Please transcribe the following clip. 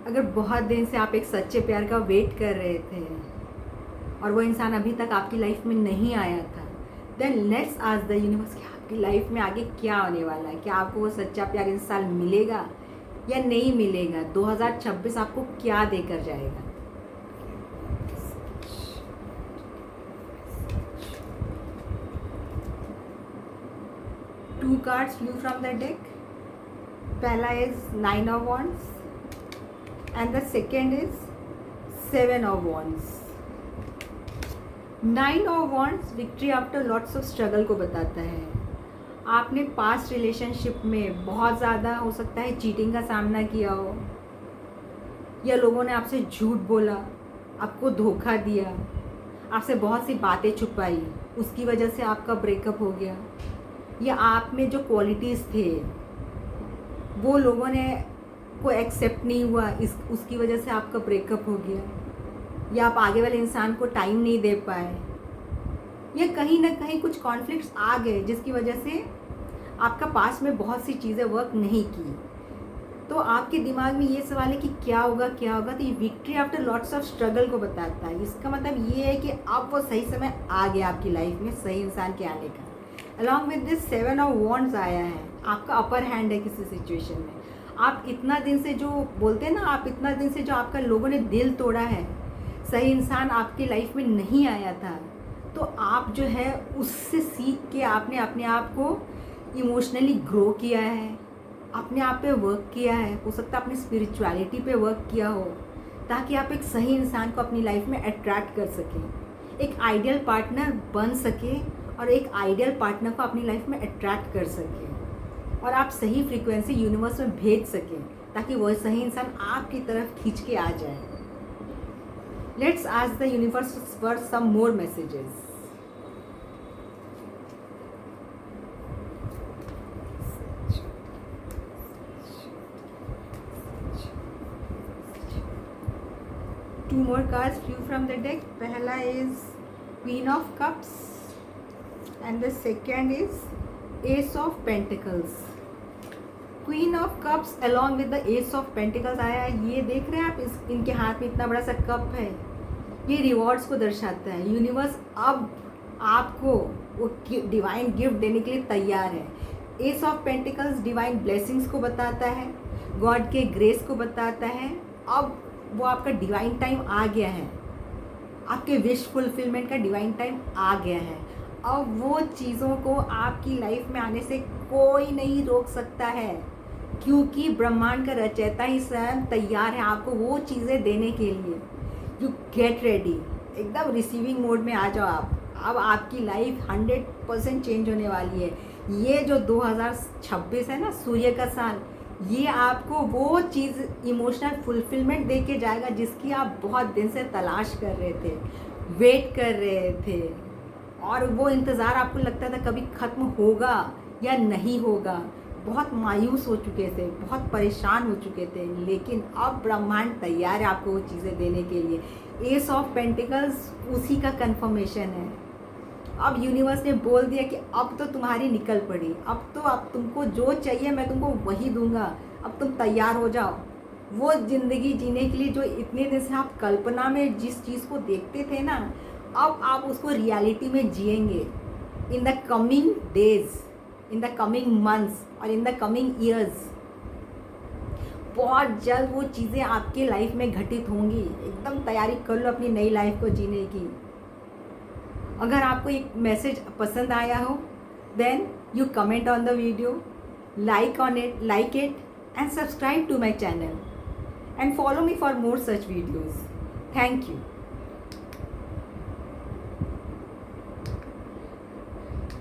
अगर बहुत दिन से आप एक सच्चे प्यार का वेट कर रहे थे और वो इंसान अभी तक आपकी लाइफ में नहीं आया था, then let's ask the universe कि आपकी लाइफ में आगे क्या होने वाला है। क्या आपको वो सच्चा प्यार इंसान मिलेगा या नहीं मिलेगा? 2026 आपको क्या देकर जाएगा? Two cards flew from the deck. पहला is 9 of wands and the second is 7 of wands. 9 of wands victory after lots of struggle को बताता है। आपने पास्ट रिलेशनशिप में बहुत ज़्यादा हो सकता है चीटिंग का सामना किया हो, या लोगों ने आपसे झूठ बोला, आपको धोखा दिया, आपसे बहुत सी बातें छुपाई, उसकी वजह से आपका ब्रेकअप हो गया, या आप में जो क्वालिटीज़ थे वो लोगों ने को एक्सेप्ट नहीं हुआ, उसकी वजह से आपका ब्रेकअप हो गया, या आप आगे वाले इंसान को टाइम नहीं दे पाए, या कहीं ना कहीं कुछ कॉन्फ्लिक्ट्स आ गए जिसकी वजह से आपका पास में बहुत सी चीज़ें वर्क नहीं की। तो आपके दिमाग में ये सवाल है कि क्या होगा क्या होगा। तो ये victory after lots of struggle को बताता है। इसका मतलब ये है कि अब वो सही समय आ गया आपकी लाइफ में सही इंसान के आने का। Along with this 7 of wands आया है, आपका अपर हैंड है किसी सिचुएशन में। आप इतना दिन से जो बोलते हैं ना, आप इतना दिन से जो आपका लोगों ने दिल तोड़ा है, सही इंसान आपकी लाइफ में नहीं आया था, तो आप जो है उससे सीख के आपने अपने आप को इमोशनली ग्रो किया है, अपने आप पे वर्क किया है। हो सकता है अपनी स्पिरिचुअलिटी पे वर्क किया हो, ताकि आप एक सही इंसान को अपनी लाइफ में अट्रैक्ट कर सकें, एक आइडियल पार्टनर बन सके और एक आइडियल पार्टनर को अपनी लाइफ में अट्रैक्ट कर सकें, और आप सही फ्रीक्वेंसी यूनिवर्स में भेज सकें ताकि वह सही इंसान आपकी तरफ खींच के आ जाए। Let's ask the universe for some more messages. Two more cards flew from the deck. पहला is queen of cups and the second is ace of pentacles. Queen of cups along with the ace of pentacles आया है। ये देख रहे हैं आप, इनके हाथ में इतना बड़ा सा कप है, ये रिवॉर्ड्स को दर्शाता है। यूनिवर्स अब आपको वो डिवाइन गिफ्ट देने के लिए तैयार है। S of pentacles divine blessings को बताता है, गॉड के ग्रेस को बताता है। अब वो आपका डिवाइन टाइम आ गया है, आपके विश फुलफिलमेंट का डिवाइन टाइम आ गया है। अब वो चीज़ों को आपकी लाइफ में आने से कोई नहीं रोक सकता है, क्योंकि ब्रह्मांड का रचयिता ही स्वयं तैयार है आपको वो चीज़ें देने के लिए। यू गेट रेडी, एकदम रिसीविंग मोड में आ जाओ आप। अब आपकी लाइफ 100% चेंज होने वाली है। ये जो 2026 है ना, सूर्य का साल, ये आपको वो चीज़ इमोशनल फुलफिलमेंट दे के जाएगा जिसकी आप बहुत दिन से तलाश कर रहे थे, वेट कर रहे थे, और वो इंतज़ार आपको लगता था कभी ख़त्म होगा या नहीं होगा। बहुत मायूस हो चुके थे, बहुत परेशान हो चुके थे, लेकिन अब ब्रह्मांड तैयार है आपको वो चीज़ें देने के लिए। एस ऑफ पेंटिकल्स उसी का कंफर्मेशन है। अब यूनिवर्स ने बोल दिया कि अब तो तुम्हारी निकल पड़ी, अब तुमको जो चाहिए मैं तुमको वही दूंगा, अब तुम तैयार हो जाओ वो ज़िंदगी जीने के लिए जो इतने दिन से आप कल्पना में जिस चीज़ को देखते थे ना, अब आप उसको रियलिटी में जिएंगे। In the coming days, in the coming months और इन द कमिंग ईयर्स बहुत जल्द वो चीज़ें आपके लाइफ में घटित होंगी। एकदम तैयारी कर लो अपनी नई लाइफ को जीने की। अगर आपको एक मैसेज पसंद आया हो, then you comment on the video, like it and subscribe to my channel and follow me for more such videos. Thank you.